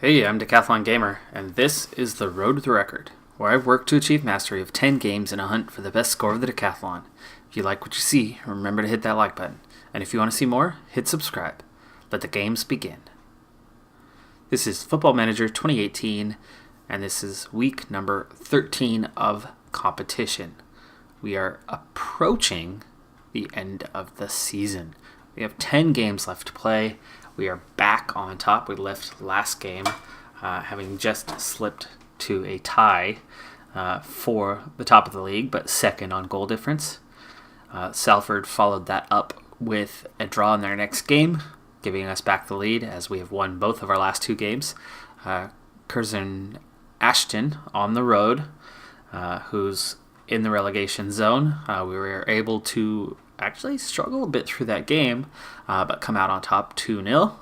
Hey, I'm Decathlon Gamer, and this is the Road to the Record, where I've worked to achieve mastery of 10 games in a hunt for the best score of the Decathlon. If you like what you see, remember to hit that like button. And if you want to see more, hit subscribe. Let the games begin. This is Football Manager 2018, and this is week number 13 of competition. We are approaching the end of the season. We have 10 games left to play. We are back on top. We left last game having just slipped to a tie for the top of the league, but second on goal difference. Salford followed that up with a draw in their next game, giving us back the lead as we have won both of our last two games. Curzon Ashton on the road, who's in the relegation zone. We were able to actually struggle a bit through that game, but come out on top 2-0.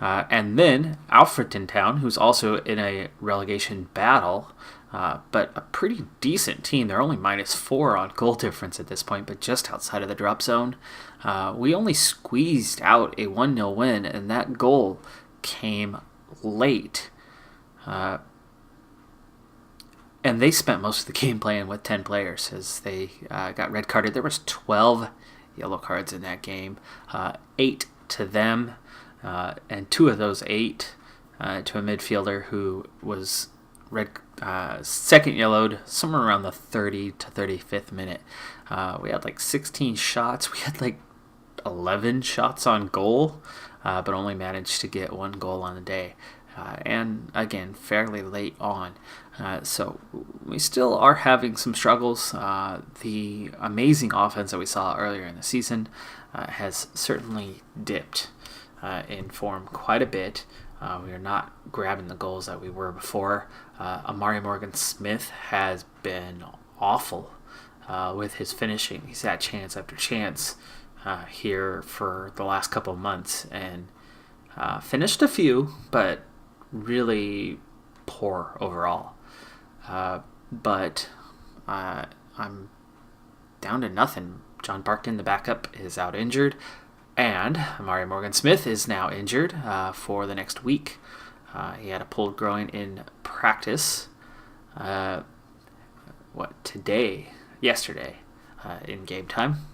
And then Alfreton Town, who's also in a relegation battle, but a pretty decent team. They're only -4 on goal difference at this point, but just outside of the drop zone. We only squeezed out a 1-0 win, and that goal came late. And they spent most of the game playing with 10 players as they got red carded. There was 12 yellow cards in that game, 8 to them, and 2 of those 8 to a midfielder who was second yellowed somewhere around the 30 to 35th minute. We had like 16 shots. We had like 11 shots on goal, but only managed to get 1 goal on the day. And again, fairly late on. So we still are having some struggles. The amazing offense that we saw earlier in the season has certainly dipped in form quite a bit. We are not grabbing the goals that we were before. Amari Morgan-Smith has been awful with his finishing. He's had chance after chance here for the last couple of months and finished a few, but really poor overall. But I'm down to nothing. John Barkton, the backup, is out injured, and Amari Morgan-Smith is now injured for the next week. He had a pulled groin in practice. Yesterday, in game time.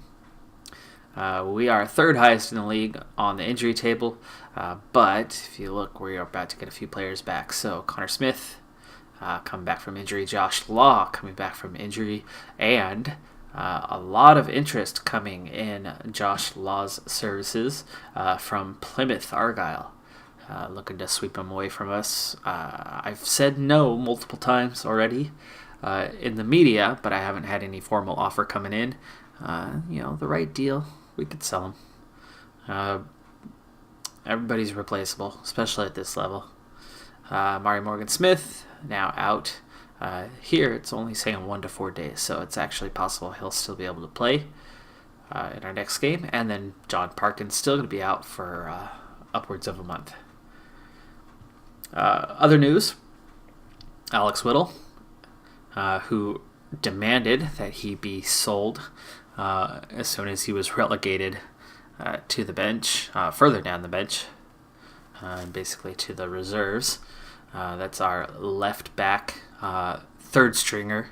We are third highest in the league on the injury table, but if you look, we are about to get a few players back. So Connor Smith coming back from injury, Josh Law coming back from injury, and a lot of interest coming in Josh Law's services from Plymouth Argyle, looking to sweep him away from us. I've said no multiple times already in the media, but I haven't had any formal offer coming in. The right deal, we could sell him. Everybody's replaceable, especially at this level. Mari Morgan-Smith, now out. Here, it's only saying 1 to 4 days, so it's actually possible he'll still be able to play in our next game. And then John Parkin's still going to be out for upwards of a month. Other news, Alex Whittle, who demanded that he be sold as soon as he was relegated to the bench, further down the bench, basically to the reserves. That's our left back, third stringer.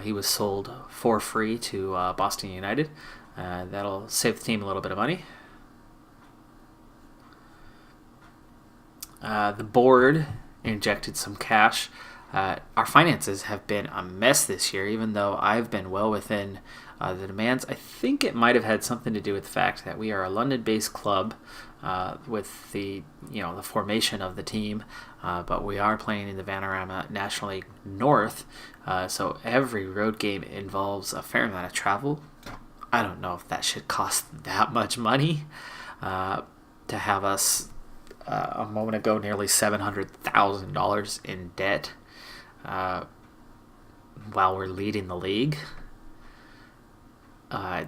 He was sold for free to Boston United. That'll save the team a little bit of money. The board injected some cash. Our finances have been a mess this year, even though I've been well within the demands. I think it might have had something to do with the fact that we are a London-based club with the formation of the team, but we are playing in the Vanarama National League North, so every road game involves a fair amount of travel. I don't know if that should cost that much money to have us a moment ago nearly $700,000 in debt. While we're leading the league. I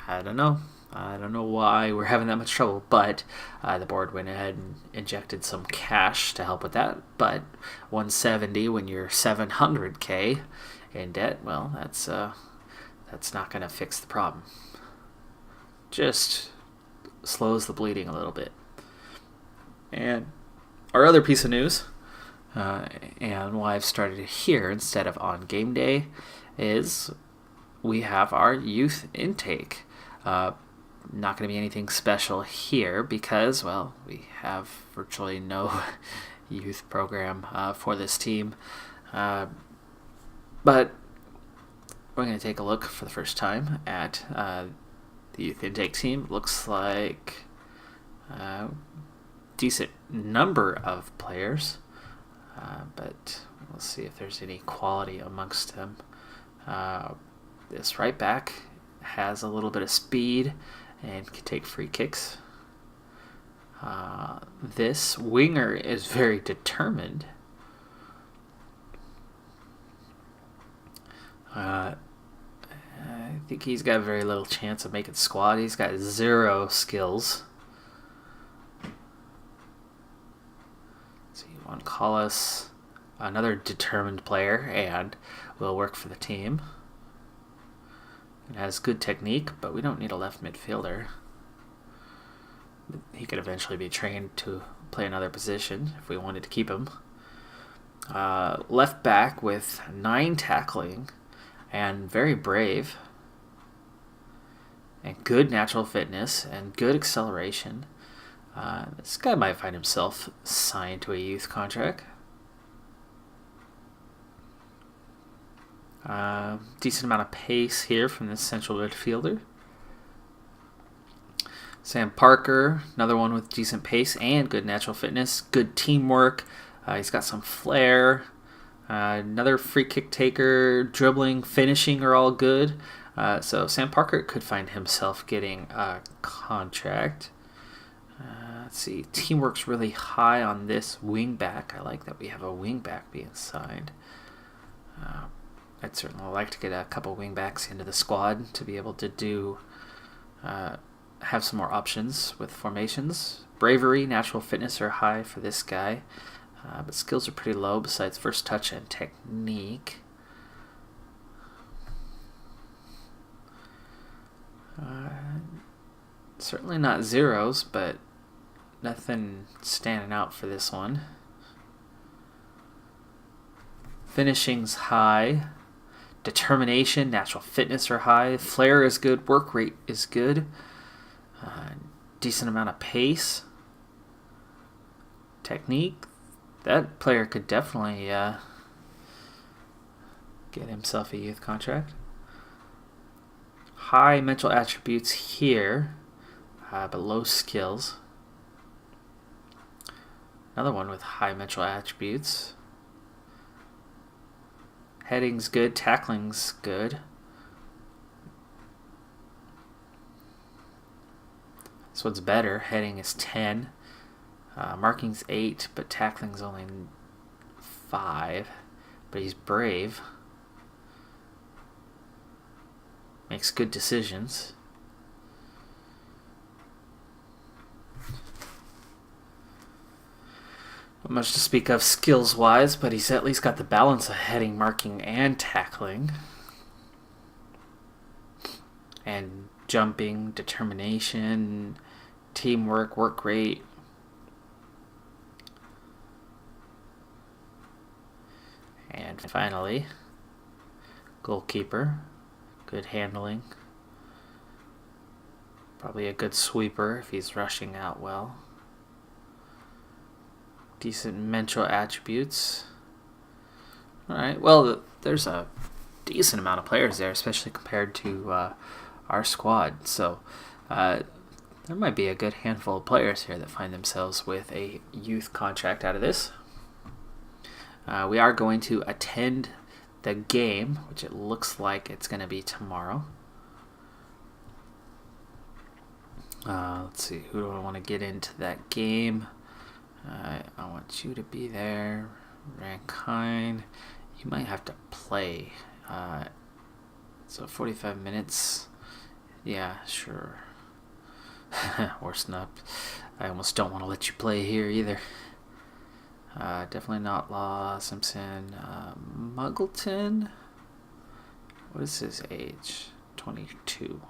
don't know. I don't know why we're having that much trouble, but the board went ahead and injected some cash to help with that. But 170 when you're 700K in debt, well, that's not going to fix the problem. Just slows the bleeding a little bit. And our other piece of news, and why I've started it here instead of on game day, is we have our youth intake. Not going to be anything special here because, well, we have virtually no youth program for this team. But we're going to take a look for the first time at the youth intake team. Looks like a decent number of players, but we'll see if there's any quality amongst them. This right back has a little bit of speed and can take free kicks. This winger is very determined. I think he's got very little chance of making squad. He's got 0 skills. So you want to call us another determined player and will work for the team. It has good technique, but we don't need a left midfielder. He could eventually be trained to play another position if we wanted to keep him. Left back with 9 tackling and very brave. And good natural fitness and good acceleration. This guy might find himself signed to a youth contract. Decent amount of pace here from this central midfielder. Sam Parker, another one with decent pace and good natural fitness. Good teamwork. He's got some flair. Another free kick taker, dribbling, finishing are all good. So Sam Parker could find himself getting a contract. Let's see. Teamwork's really high on this wing back. I like that we have a wing back being signed. I'd certainly like to get a couple wing backs into the squad to be able to do have some more options with formations. Bravery, natural fitness are high for this guy, but skills are pretty low besides first touch and technique. Certainly not zeros, but nothing standing out for this one. Finishing's high. Determination, natural fitness are high. Flair is good. Work rate is good. Decent amount of pace. Technique. That player could definitely get himself a youth contract. High mental attributes here, but low skills. Another one with high mental attributes. Heading's good, tackling's good. This one's better. Heading is 10. Marking's 8, but tackling's only 5. But he's brave. Makes good decisions. Not much to speak of skills-wise, but he's at least got the balance of heading, marking, and tackling. And jumping, determination, teamwork, work rate. And finally, goalkeeper. Good handling. Probably a good sweeper if he's rushing out well. Decent mental attributes. Alright, well, there's a decent amount of players there, especially compared to our squad. So there might be a good handful of players here that find themselves with a youth contract out of this. We are going to attend the game, which it looks like it's going to be tomorrow. Let's see, who do I want to get into that game? I want you to be there. Rankine, you might have to play. So 45 minutes. Yeah, sure. Worse not. I almost don't want to let you play here either. Definitely not Law Simpson. Muggleton. What is his age? 22.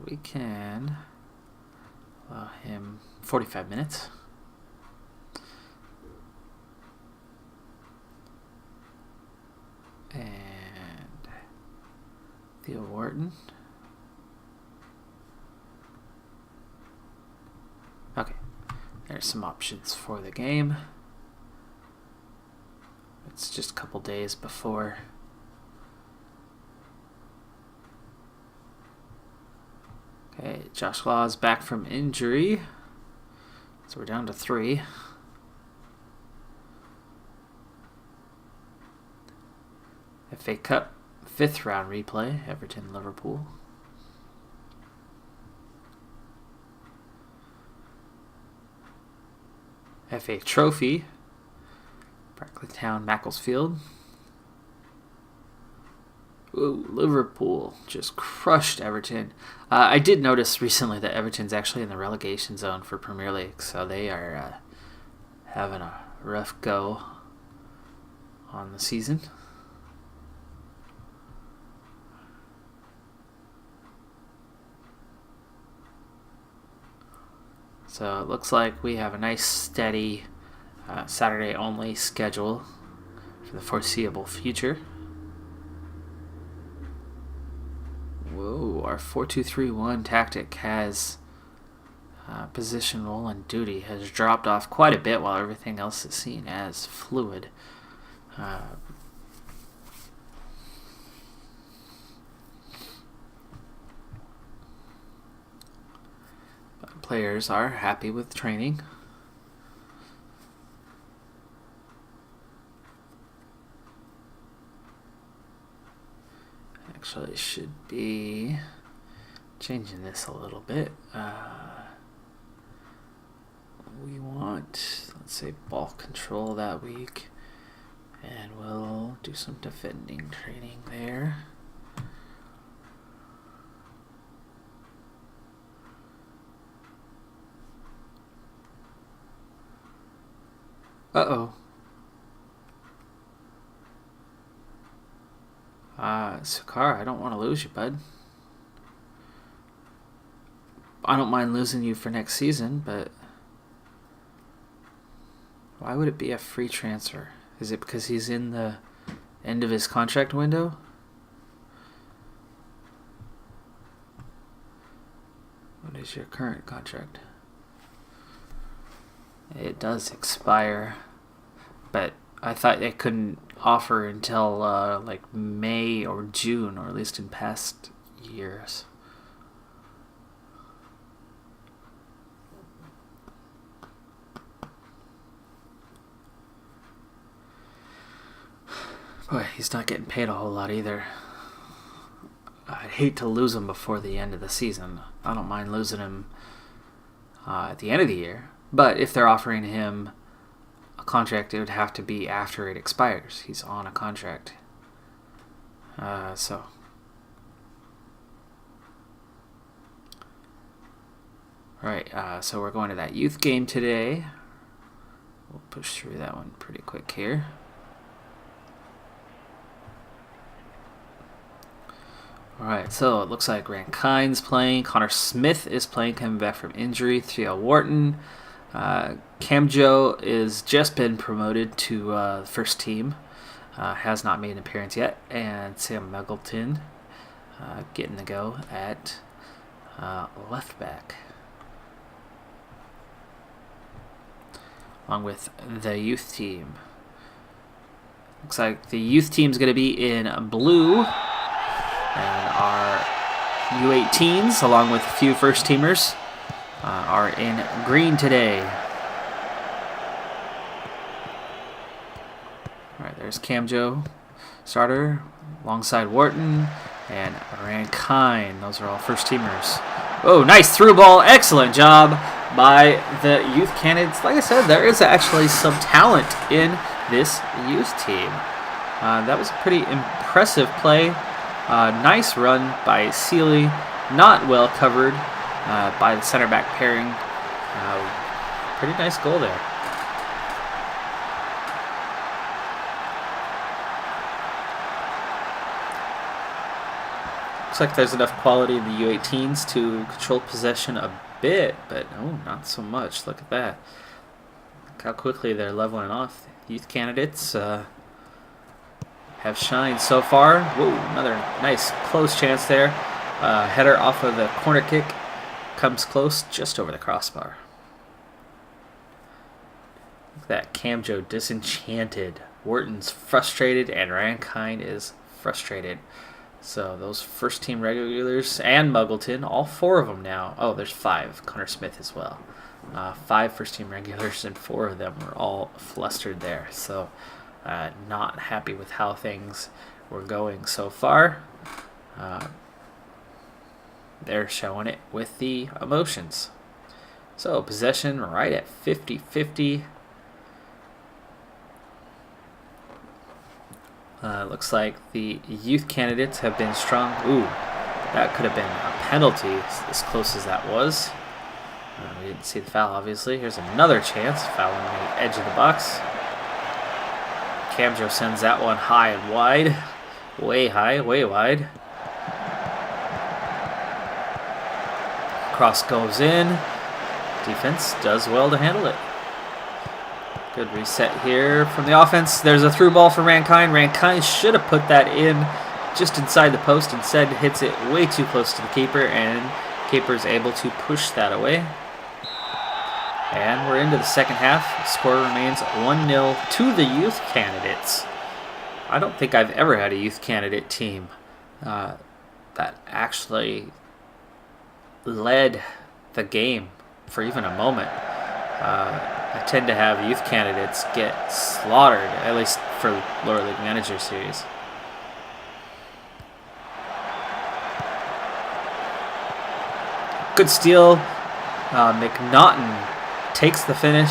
We can Allow him 45 minutes. And Theo Wharton. Okay, there's some options for the game. It's just a couple days before. Okay, Josh Law is back from injury. So we're down to 3. FA Cup 5th round replay, Everton Liverpool. FA Trophy, Barclay Town Macclesfield. Ooh, Liverpool just crushed Everton. I did notice recently that Everton's actually in the relegation zone for Premier League, so they are having a rough go on the season. So it looks like we have a nice steady Saturday-only schedule for the foreseeable future. Whoa, our 4-2-3-1 tactic has positional and duty has dropped off quite a bit while everything else is seen as fluid. Players are happy with training. Actually, should be changing this a little bit. We want, let's say, ball control that week, and we'll do some defending training there. Uh-oh. Sakara, I don't want to lose you, bud. I don't mind losing you for next season, but why would it be a free transfer? Is it because he's in the end of his contract window? What is your current contract? It does expire, but I thought they couldn't offer until like May or June, or at least in past years. Boy, he's not getting paid a whole lot either. I'd hate to lose him before the end of the season. I don't mind losing him at the end of the year. But if they're offering him a contract, it would have to be after it expires. He's on a contract. So we're going to that youth game today. We'll push through that one pretty quick here. Alright, so it looks like Rankine's playing. Connor Smith is playing, coming back from injury. Theo Wharton. Camjo is just been promoted to the first team. Has not made an appearance yet. And Sam Muggleton getting the go at left back. Along with the youth team. Looks like the youth team is going to be in blue. And our U18s, along with a few first teamers, are in green today. Alright, there's Camjo, starter, alongside Wharton and Rankine. Those are all first teamers. Oh, nice through ball. Excellent job by the youth candidates. Like I said, there is actually some talent in this youth team. That was a pretty impressive play. Nice run by Seeley. Not well covered by the center back pairing. Pretty nice goal there. Looks like there's enough quality in the U18s to control possession a bit, but oh, not so much. Look at that. Look how quickly they're leveling off. Youth candidates have shined so far. Whoa, another nice close chance there. Header off of the corner kick. Comes close, just over the crossbar. Look at that. Camjo disenchanted. Wharton's frustrated, and Rankine is frustrated. So those first team regulars and Muggleton, all 4 of them now. Oh, there's 5. Connor Smith as well. 5 first team regulars, and 4 of them were all flustered there. So not happy with how things were going so far. They're showing it with the emotions. So possession right at 50-50. Looks like the youth candidates have been strong. Ooh, that could have been a penalty as close as that was. We didn't see the foul, obviously. Here's another chance. Foul on the edge of the box. Camjo sends that one high and wide. Way high, way wide. Cross goes in. Defense does well to handle it. Good reset here from the offense. There's a through ball for Rankine. Rankine should have put that in just inside the post. Instead, hits it way too close to the keeper, and keeper's able to push that away. And we're into the second half. The score remains 1-0 to the youth candidates. I don't think I've ever had a youth candidate team that actually led the game for even a moment. I tend to have youth candidates get slaughtered, at least for Lower League Manager Series. Good steal. McNaughton takes the finish,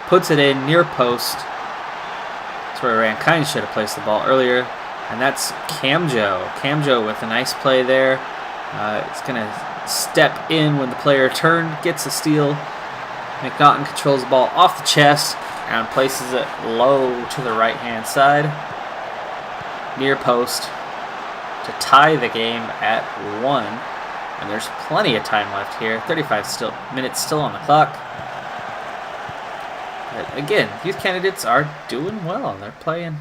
puts it in near post. That's where Rankine should have placed the ball earlier. And that's Camjo. Camjo with a nice play there. It's going to step in when the player turned, gets a steal. McNaughton controls the ball off the chest and places it low to the right-hand side, near post, to tie the game at 1. And there's plenty of time left here. 35 minutes still on the clock. But again, youth candidates are doing well. They're playing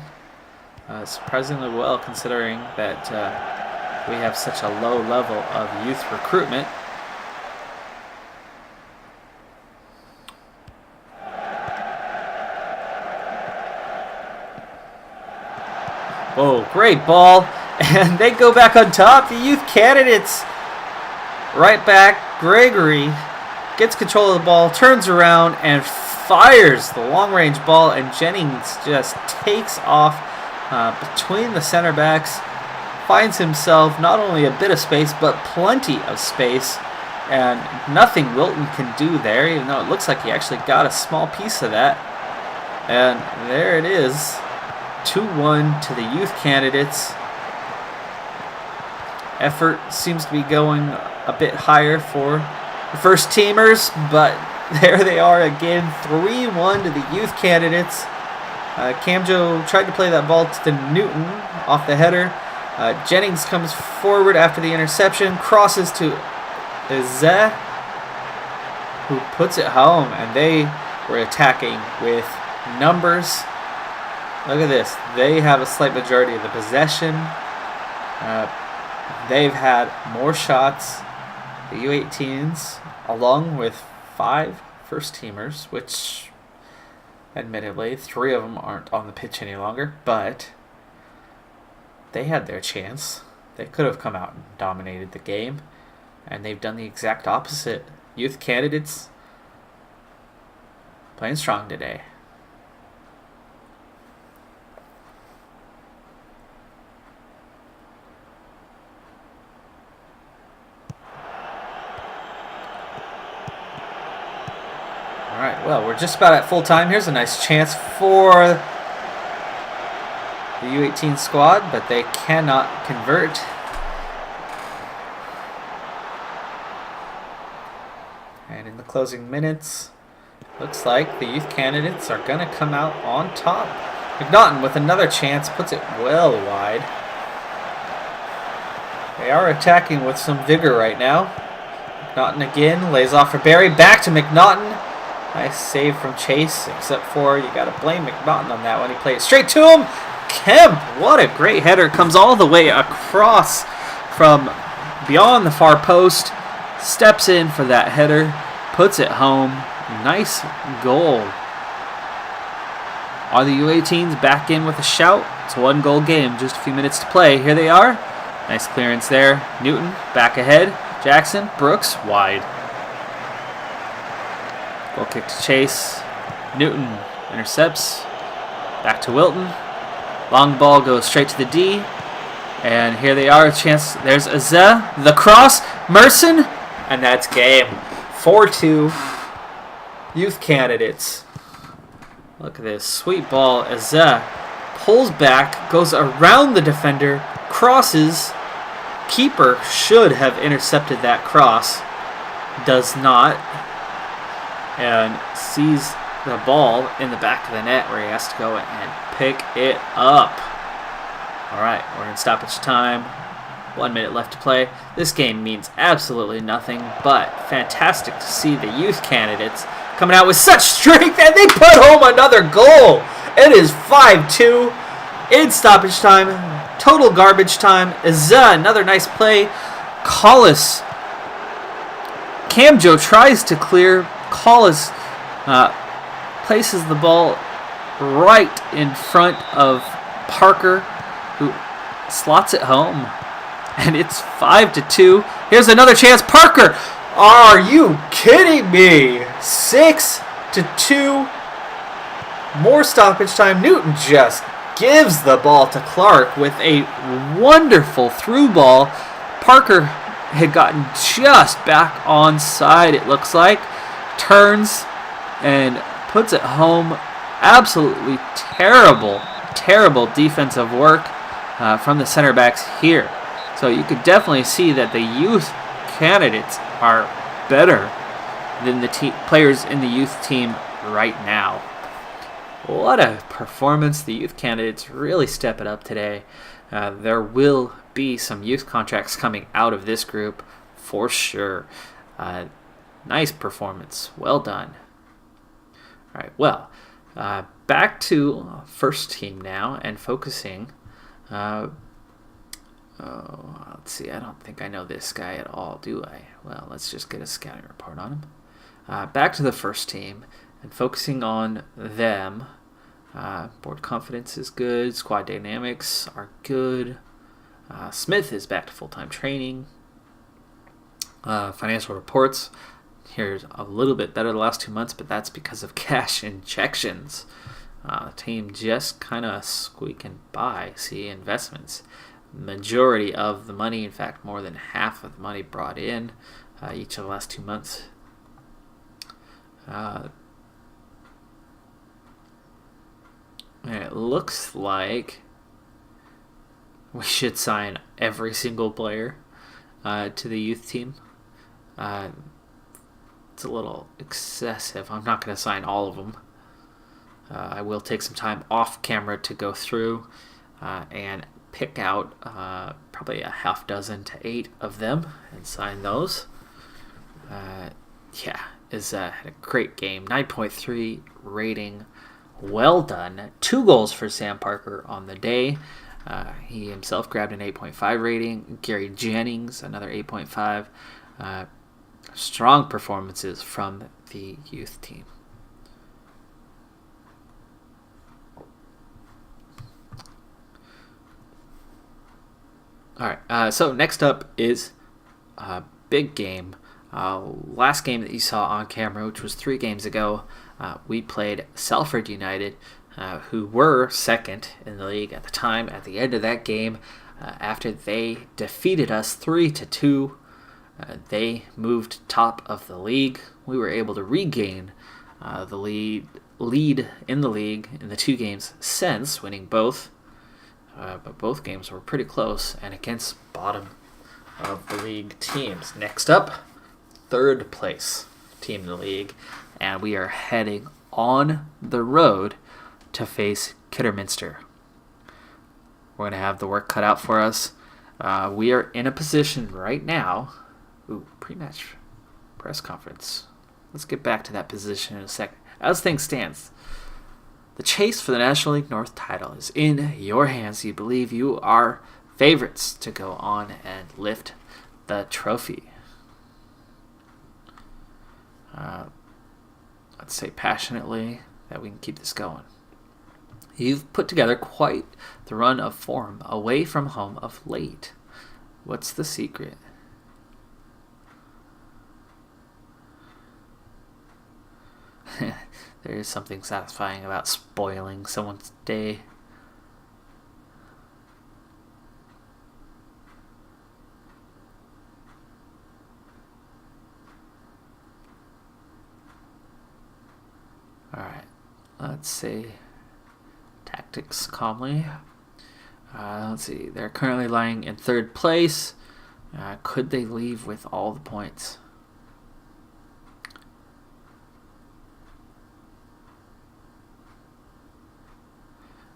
surprisingly well, considering that we have such a low level of youth recruitment. Whoa, great ball. And they go back on top. The youth candidates. Right back. Gregory gets control of the ball, turns around, and fires the long-range ball. And Jennings just takes off between the center backs. Finds himself not only a bit of space, but plenty of space. And nothing Wilton can do there, even though it looks like he actually got a small piece of that. And there it is. 2-1 to the youth candidates. Effort seems to be going a bit higher for the first teamers, but there they are again, 3-1 to the youth candidates. Camjo tried to play that ball to Newton off the header. Jennings comes forward after the interception, crosses to Izeh, who puts it home, and they were attacking with numbers. Look at this. They have a slight majority of the possession. They've had more shots. The U18s, along with 5 first-teamers, which, admittedly, 3 of them aren't on the pitch any longer, but they had their chance. They could have come out and dominated the game, and they've done the exact opposite. Youth candidates playing strong today. Alright, well, we're just about at full time. Here's a nice chance for the U18 squad, but they cannot convert. And in the closing minutes, looks like the youth candidates are going to come out on top. McNaughton with another chance puts it well wide. They are attacking with some vigor right now. McNaughton again. Lays off for Barry. Back to McNaughton. Nice save from Chase, except for you got to blame McNaughton on that one. He played it straight to him. Kemp, what a great header. Comes all the way across from beyond the far post. Steps in for that header. Puts it home. Nice goal. Are the U18s back in with a shout? It's a 1-goal game. Just a few minutes to play. Here they are. Nice clearance there. Newton back ahead. Jackson, Brooks, wide. Goal kick to Chase. Newton intercepts. Back to Wilton. Long ball goes straight to the D. And here they are. A chance. There's Azeh. The cross. Merson. And that's game. 4-2. Youth candidates. Look at this. Sweet ball. Azeh pulls back. Goes around the defender. Crosses. Keeper should have intercepted that cross. Does not. And sees the ball in the back of the net where he has to go and pick it up. Alright, we're in stoppage time. 1 minute left to play. This game means absolutely nothing, but fantastic to see the youth candidates coming out with such strength, and they put home another goal. It is 5-2 in stoppage time. Total garbage time. Azeh, another nice play. Collis. Camjo tries to clear. Collis places the ball right in front of Parker, who slots it home. And it's 5-2. Here's another chance. Parker! Are you kidding me? 6-2. More stoppage time. Newton just gives the ball to Clark with a wonderful through ball. Parker had gotten just back onside, it looks like. Turns and puts it home. Absolutely terrible defensive work from the center backs here. So you could definitely see that the youth candidates are better than the players in the youth team right now. What a performance. The youth candidates really step it up today. There will be some youth contracts coming out of this group for sure. Nice performance. Well done. All right, well, back to first team now and focusing. Let's see. I don't think I know this guy at all, do I? Well, let's just get a scouting report on him. Back to the first team and focusing on them. Board confidence is good. Squad dynamics are good. Smith is back to full-time training. Financial reports. Here's a little bit better the last 2 months, but that's because of cash injections. The team just kind of squeaking by. See, investments. Majority of the money, in fact, more than half of the money brought in each of the last 2 months. And it looks like we should sign every single player to the youth team. It's a little excessive. I'm not going to sign all of them. I will take some time off camera to go through and pick out probably a half dozen to 8 of them and sign those. Had a great game. 9.3 rating. Well done. 2 goals for Sam Parker on the day. He himself grabbed an 8.5 rating. Gary Jennings, another 8.5. Strong performances from the youth team. All right, so next up is a big game. Last game that you saw on camera, which was 3 games ago, we played Salford United, who were second in the league at the time. At the end of that game, after they defeated us 3-2, they moved top of the league. We were able to regain the lead in the league in the 2 games since, winning both. But both games were pretty close and against bottom of the league teams. Next up, 3rd place team in the league, and we are heading on the road to face Kidderminster. We're going to have the work cut out for us. We are in a position right now. Pre-match press conference. Let's get back to that position in a second. As things stand, the chase for the National League North title is in your hands. You believe you are favorites to go on and lift the trophy. Let's say passionately that we can keep this going. You've put together quite the run of form away from home of late. What's the secret? There is something satisfying about spoiling someone's day. Alright, let's see. Tactics calmly. Let's see, they're currently lying in third place. Could they leave with all the points?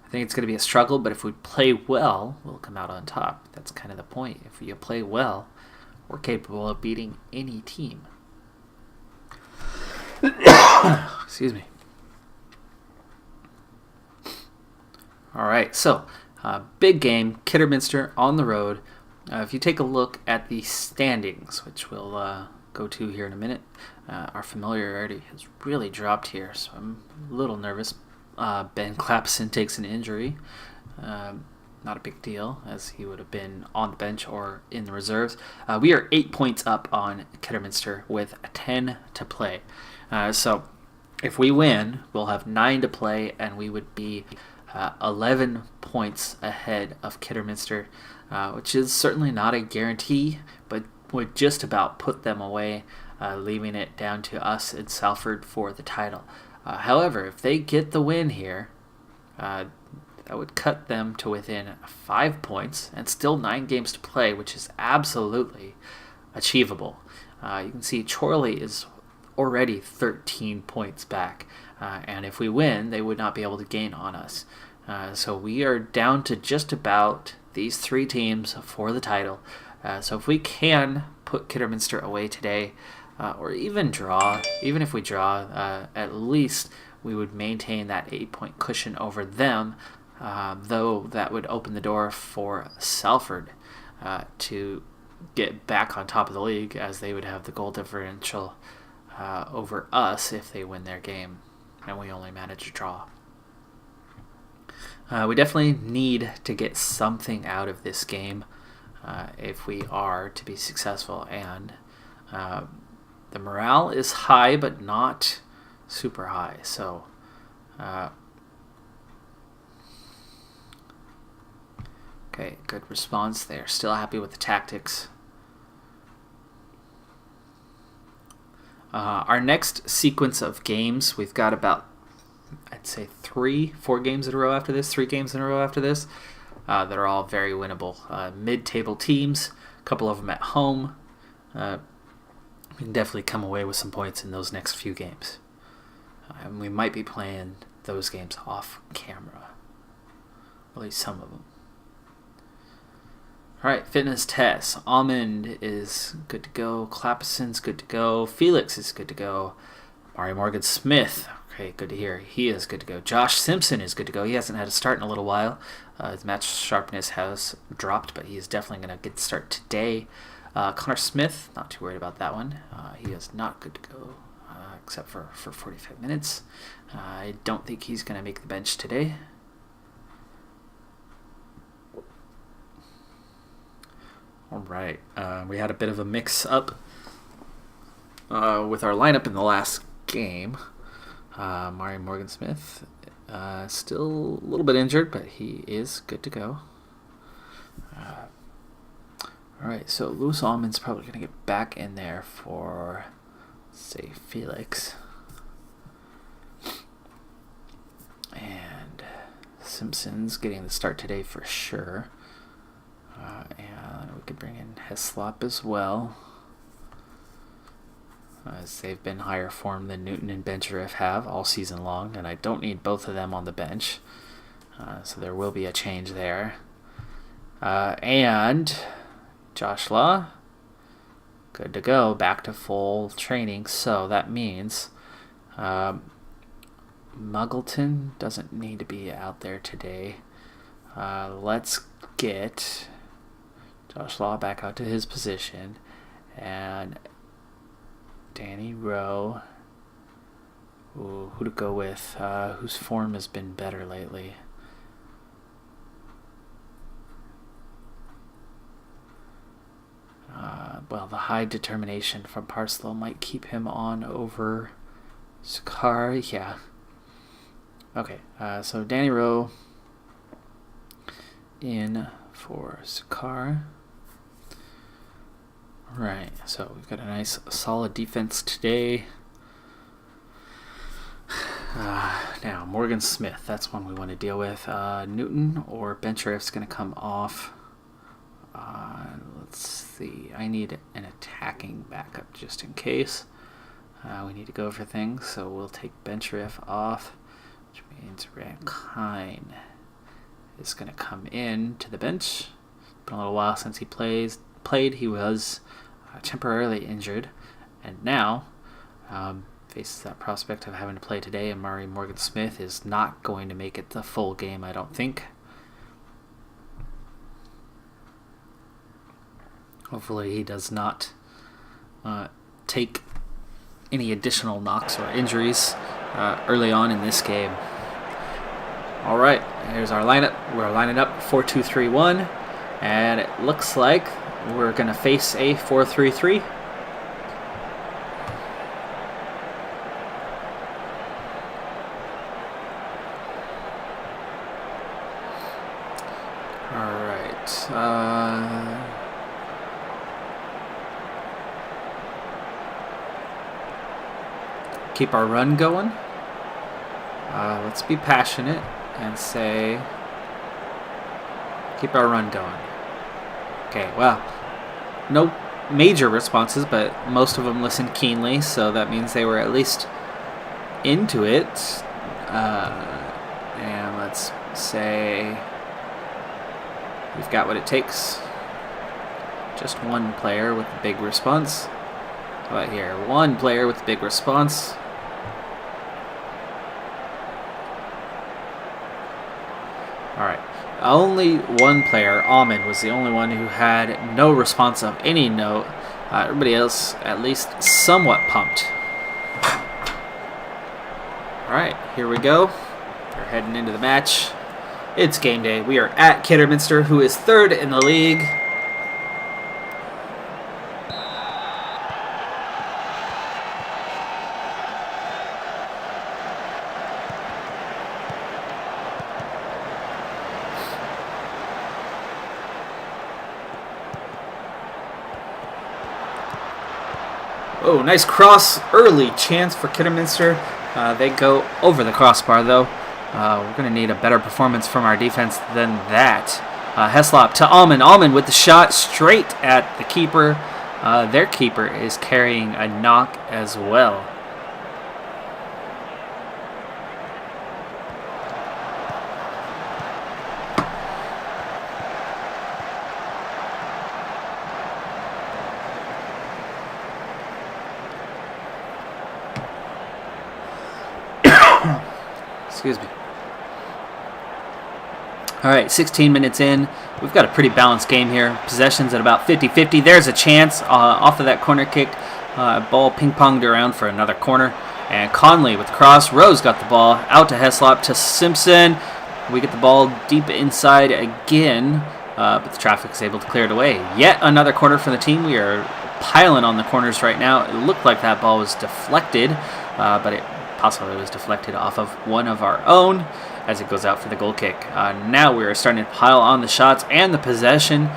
I think it's going to be a struggle, but if we play well, we'll come out on top. That's kind of the point. If you play well, we're capable of beating any team. Excuse me. All right, so big game, Kidderminster on the road. If you take a look at the standings, which we'll go to here in a minute, our familiarity has really dropped here, so I'm a little nervous. Ben Clapson takes an injury. Not a big deal, as he would have been on the bench or in the reserves. We are 8 points up on Kidderminster with 10 to play. So if we win, we'll have 9 to play, and we would be 11 points ahead of Kidderminster, which is certainly not a guarantee, but would just about put them away, leaving it down to us in Salford for the title. However, if they get the win here, that would cut them to within 5 points and still 9 games to play, which is absolutely achievable. You can see Chorley is already 13 points back, and if we win, they would not be able to gain on us. So we are down to just about these 3 teams for the title. So if we can put Kidderminster away today, or even draw, even if we draw, at least we would maintain that 8-point cushion over them, though that would open the door for Salford to get back on top of the league, as they would have the goal differential over us if they win their game and we only manage a draw. We definitely need to get something out of this game if we are to be successful, and the morale is high, but not super high. So, okay, good response there. Still happy with the tactics. Our next sequence of games, we've got about, I'd say 3-4 games in a row after this, 3 games in a row after this, that are all very winnable. Mid-table teams, a couple of them at home. We can definitely come away with some points in those next few games. And we might be playing those games off camera. At least some of them. Alright, fitness tests. Almond is good to go. Clapson's good to go. Felix is good to go. Mari Morgan Smith, okay, good to hear. He is good to go. Josh Simpson is good to go. He hasn't had a start in a little while. His match sharpness has dropped, but he is definitely going to get the start today. Connor Smith, not too worried about that one. He is not good to go, except for 45 minutes. I don't think he's going to make the bench today. All right, we had a bit of a mix-up with our lineup in the last game. Mari Morgan Smith, still a little bit injured, but he is good to go. All right, so Lewis Allman's probably going to get back in there for, say, Felix. And Simpson's getting the start today for sure. And we could bring in Heslop as well, as they've been higher form than Newton and Bencheriff have all season long, and I don't need both of them on the bench. So there will be a change there. And Josh Law, Good to go. Back to full training. So that means Muggleton doesn't need to be out there today. Let's get Josh Law back out to his position. And Danny Rowe. Ooh, who to go with? Whose form has been better lately? Well, the high determination from Parslow might keep him on over Sakar. Yeah. Okay, so Danny Rowe in for Sakar. Right, so we've got a nice solid defense today. Now, Morgan Smith, that's one we want to deal with. Newton or Benchriff's going to come off. Let's see. I need an attacking backup just in case. We need to go for things, so we'll take Benchriff off, which means Rankine is going to come in to the bench. It's been a little while since he played. He was temporarily injured, and now faces that prospect of having to play today. And Morgan Smith is not going to make it the full game, I don't think. Hopefully he does not take any additional knocks or injuries early on in this game. All right, here's our lineup. We're lining up 4-2-3-1, and it looks like we're going to face a 4-3-3. All right. Keep our run going. Let's be passionate and say, keep our run going. Okay, well, no major responses, but most of them listened keenly, so that means they were at least into it. And let's say we've got what it takes. Just one player with a big response. How about here? One player with a big response. Alright, only one player, Almond, was the only one who had no response of any note. Everybody else at least somewhat pumped. Alright, here we go. We're heading into the match. It's game day. We are at Kidderminster, who is third in the league. Oh, nice cross. Early chance for Kidderminster. They go over the crossbar, though. We're going to need a better performance from our defense than that. Heslop to Almond. Almond with the shot straight at the keeper. Their keeper is carrying a knock as well. Excuse me. All right, 16 minutes in. We've got a pretty balanced game here. Possession's at about 50-50. There's a chance off of that corner kick. Ball ping-ponged around for another corner. And Conley with the cross. Rose got the ball out to Heslop to Simpson. We get the ball deep inside again, but the traffic is able to clear it away. Yet another corner for the team. We are piling on the corners right now. It looked like that ball was deflected, but it possibly was deflected off of one of our own as it goes out for the goal kick. Now we are starting to pile on the shots and the possession.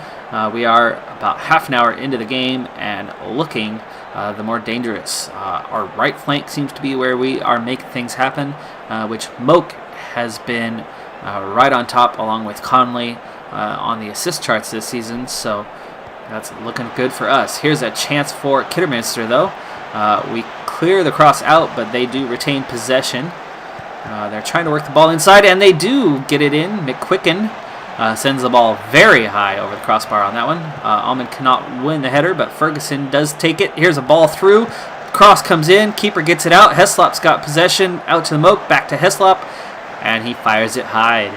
We are about half an hour into the game and looking the more dangerous. Our right flank seems to be where we are making things happen, which Moak has been right on top along with Conley on the assist charts this season, so that's looking good for us. Here's a chance for Kidderminster, though. We clear the cross out, but they do retain possession. They're trying to work the ball inside, and they do get it in. McQuicken Sends the ball very high over the crossbar on that one. Almond cannot win the header, but Ferguson does take it. Here's a ball through. Cross comes in. Keeper gets it out. Heslop's got possession. Out to the Moak. Back to Heslop. And he fires it high.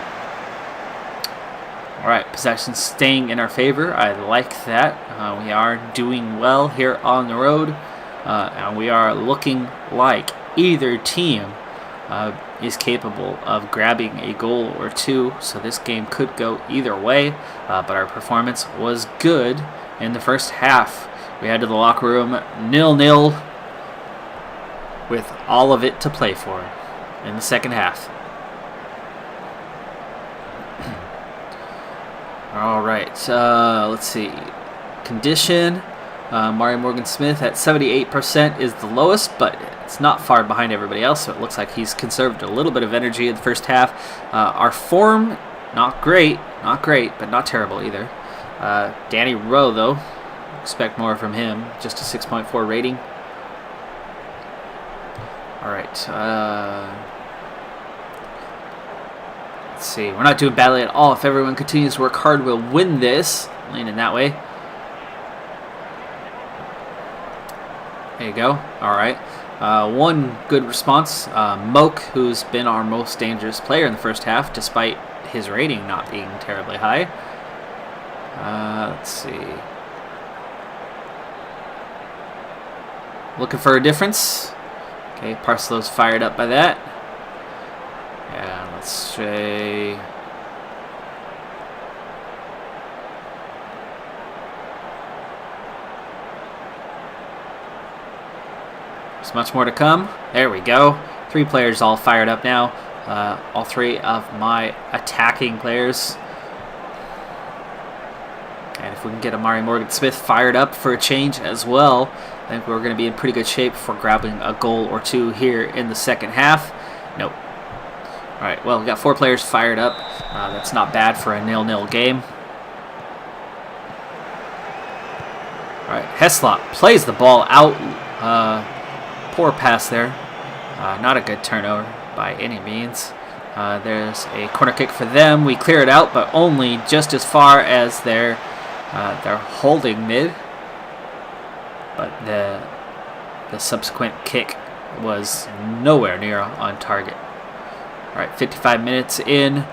All right, possession staying in our favor. I like that. We are doing well here on the road. And we are looking like either team is capable of grabbing a goal or two, so this game could go either way, but our performance was good in the first half. We head to the locker room 0-0 with all of it to play for in the second half. All right, let's see. Condition. Mario Morgan-Smith at 78% is the lowest, but it's not far behind everybody else, so it looks like he's conserved a little bit of energy in the first half. Our form, not great, but not terrible either. Danny Rowe, though, expect more from him, just a 6.4 rating. All right, let's see. We're not doing badly at all. If everyone continues to work hard, we'll win this. Leaning that way. There you go. All right. One good response. Moak, who's been our most dangerous player in the first half, despite his rating not being terribly high. Let's see. Looking for a difference. Okay, Parslow's fired up by that. And let's say... There's much more to come. There we go. 3 players all fired up now. All 3 of my attacking players. And if we can get Amari Morgan-Smith fired up for a change as well, I think we're going to be in pretty good shape for grabbing a goal or 2 here in the second half. Nope. All right, well, we got 4 players fired up. That's not bad for a 0-0 game. All right, Heslop plays the ball out. Poor pass there. Not a good turnover by any means. There's a corner kick for them. We clear it out, but only just as far as their holding mid. But the subsequent kick was nowhere near on target. All right, 55 minutes in.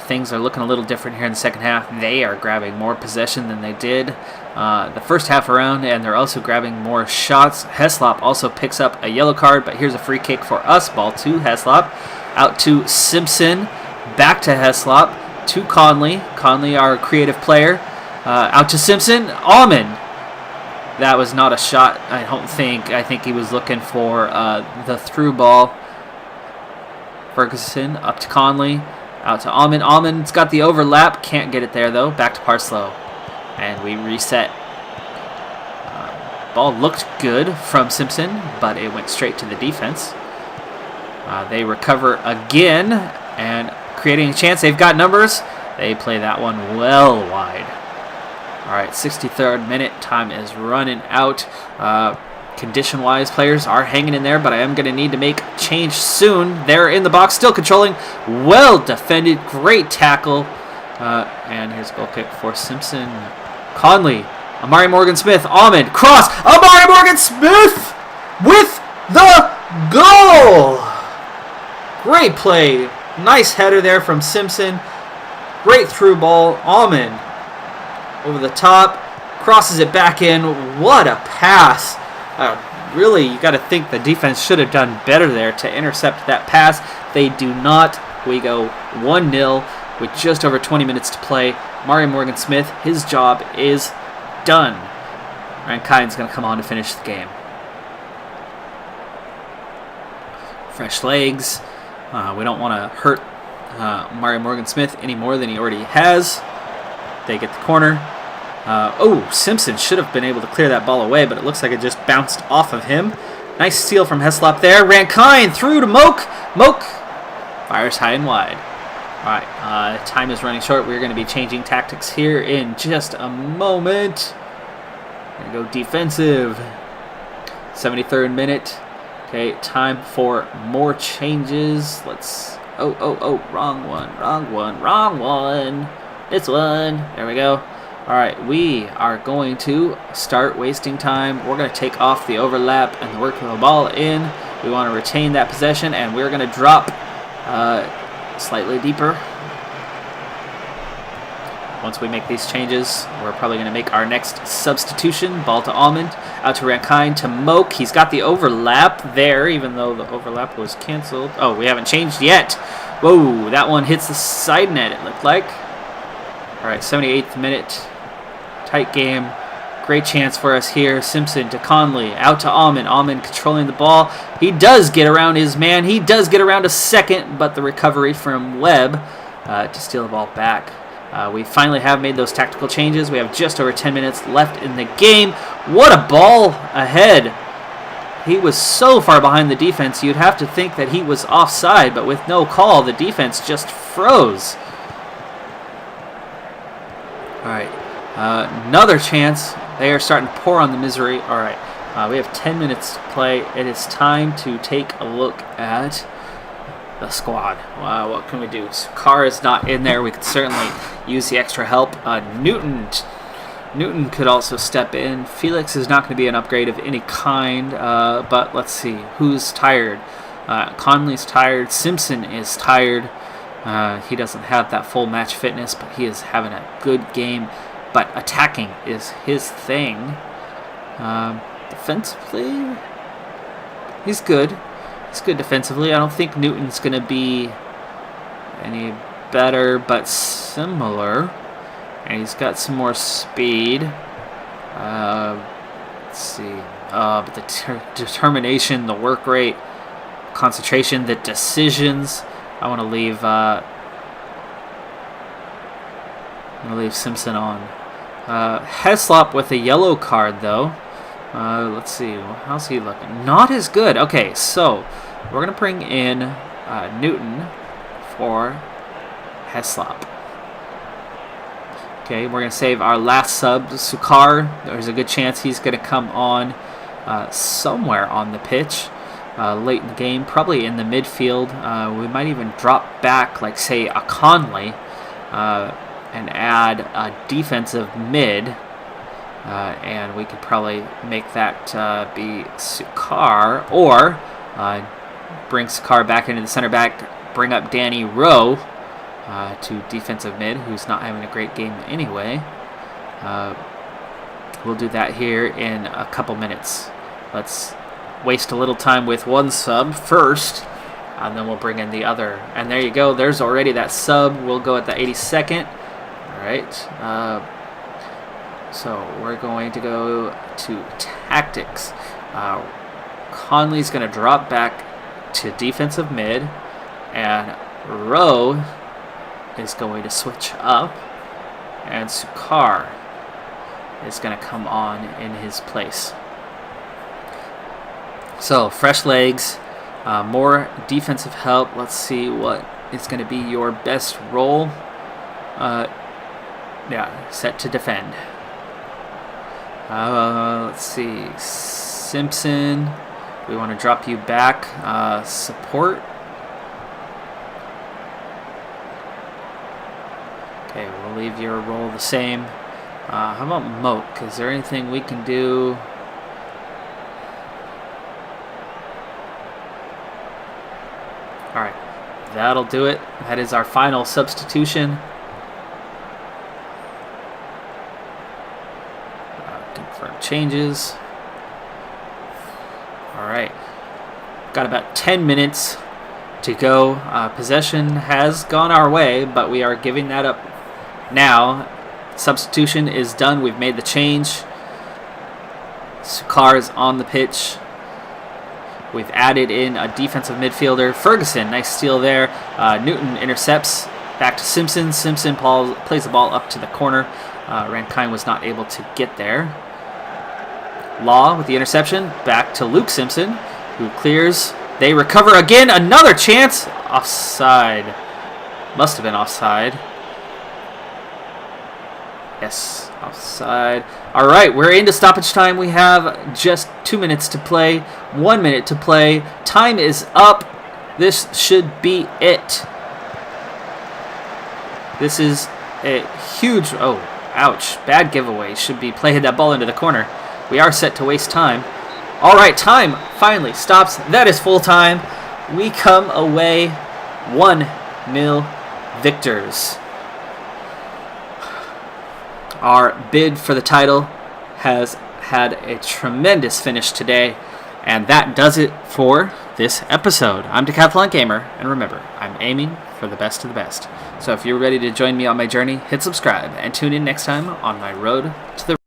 Things are looking a little different here in the second half. They are grabbing more possession than they did the first half around, and they're also grabbing more shots. Heslop also picks up a yellow card, but here's a free kick for us. Ball to Heslop. Out to Simpson. Back to Heslop. To Conley. Conley, our creative player. Out to Simpson. Almond. That was not a shot, I don't think. I think he was looking for the through ball. Ferguson. Up to Conley. Out to Almond. Almond's got the overlap. Can't get it there, though. Back to Parslow. And we reset. Ball looked good from Simpson, but it went straight to the defense. They recover again and creating a chance. They've got numbers. They play that one well wide. All right, 63rd minute. Time is running out. Condition-wise, players are hanging in there, but I am going to need to make change soon. They're in the box, still controlling. Well defended. Great tackle. And here's a goal kick for Simpson. Conley. Amari Morgan-Smith. Almond. Cross. Amari Morgan-Smith with the goal. Great play. Nice header there from Simpson. Great through ball. Almond over the top. Crosses it back in. What a pass. Really, you got to think the defense should have done better there to intercept that pass. They do not. We go 1-0 with just over 20 minutes to play. Mario Morgan-Smith, his job is done. Ryan Kine's going to come on to finish the game. Fresh legs. We don't want to hurt Mario Morgan-Smith any more than he already has. They get the corner. Simpson should have been able to clear that ball away, but it looks like it just bounced off of him. Nice steal from Heslop there. Rankine through to Moak. Moak fires high and wide. All right, time is running short. We're going to be changing tactics here in just a moment. Going to go defensive. 73rd minute. Okay, time for more changes. Let's... wrong one. This one. There we go. All right, we are going to start wasting time. We're going to take off the overlap and work the ball in. We want to retain that possession, and we're going to drop slightly deeper. Once we make these changes, we're probably going to make our next substitution. Ball to Almond, out to Rankine, to Moke. He's got the overlap there, even though the overlap was canceled. Oh, we haven't changed yet. Whoa, that one hits the side net, it looked like. All right, 78th minute. Tight game. Great chance for us here. Simpson to Conley, out to Almond. Almond controlling the ball. He does get around his man. He does get around a second, but the recovery from Webb to steal the ball back. We finally have made those tactical changes. We have just over 10 minutes left in the game. What a ball ahead. He was so far behind the defense, you'd have to think that he was offside, but with no call, the defense just froze. All right, another chance. They are starting to pour on the misery. All right, we have 10 minutes to play. It is time to take a look at the squad. What can we do? Carr is not in there. We could certainly use the extra help. Newton could also step in. Felix is not going to be an upgrade of any kind, but let's see. Who's tired? Conley's tired. Simpson is tired. He doesn't have that full match fitness, but he is having a good game. But attacking is his thing. Defensively, he's good. He's good defensively. I don't think Newton's going to be any better, but similar. And he's got some more speed. Let's see. But the determination, the work rate, concentration, the decisions. I want to leave Simpson on. Heslop with a yellow card, though. Let's see. How's he looking? Not as good. Okay, so we're going to bring in Newton for Heslop. Okay, we're going to save our last sub, Sukar. There's a good chance he's going to come on somewhere on the pitch late in the game, probably in the midfield. We might even drop back, like, say, a Conley and add a defensive mid. And we could probably make that be Sukar, or bring Sukar back into the center back, bring up Danny Rowe to defensive mid, who's not having a great game anyway. We'll do that here in a couple minutes. Let's waste a little time with one sub first, and then we'll bring in the other. And there you go. There's already that sub. We'll go at the 82nd. All right. So we're going to go to tactics. Conley's going to drop back to defensive mid, and Rowe is going to switch up, and Sukar is going to come on in his place. So fresh legs, more defensive help. Let's see what is going to be your best role. Yeah, set to defend. Let's see, Simpson, we want to drop you back. Support. Okay, we'll leave your role the same. How about Moke? Is there anything we can do? Alright, that'll do it. That is our final substitution. Confirm changes. Alright, got about 10 minutes to go. Possession has gone our way, but we are giving that up now. Substitution is done. We've made the change. Sukar is on the pitch. We've added in a defensive midfielder. Ferguson, nice steal there. Newton intercepts. Back to Simpson. Simpson plays the ball up to the corner. Rankine was not able to get there. Law with the interception. Back to Luke Simpson, who clears. They recover again. Another chance. Offside. Must have been offside. Yes, offside. All right, we're into stoppage time. We have just 2 minutes to play. 1 minute to play. Time is up. This should be it. This is a huge... Oh, ouch. Bad giveaway. Should be playing that ball into the corner. We are set to waste time. All right, time finally stops. That is full time. We come away 1-0 victors. Our bid for the title has had a tremendous finish today, and that does it for this episode. I'm Decathlon Gamer, and remember, I'm aiming for the best of the best. So if you're ready to join me on my journey, hit subscribe and tune in next time on my road to the